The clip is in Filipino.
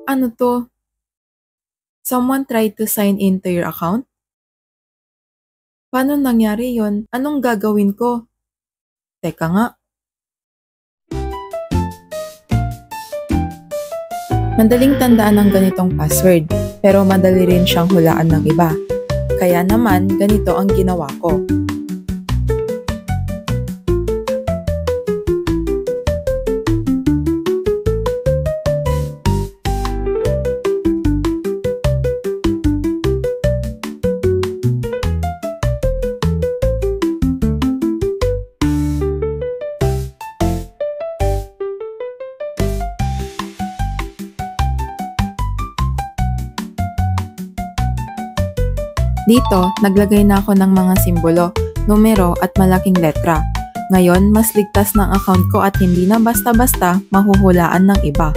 Ano to? Someone tried to sign into your account? Paano nangyari yon? Anong gagawin ko? Teka nga. Madaling tandaan ang ganitong password, pero madali rin siyang hulaan ng iba. Kaya naman, ganito ang ginawa ko. Dito, naglagay na ako ng mga simbolo, numero at malaking letra. Ngayon, mas ligtas ng account ko at hindi na basta-basta mahuhulaan ng iba.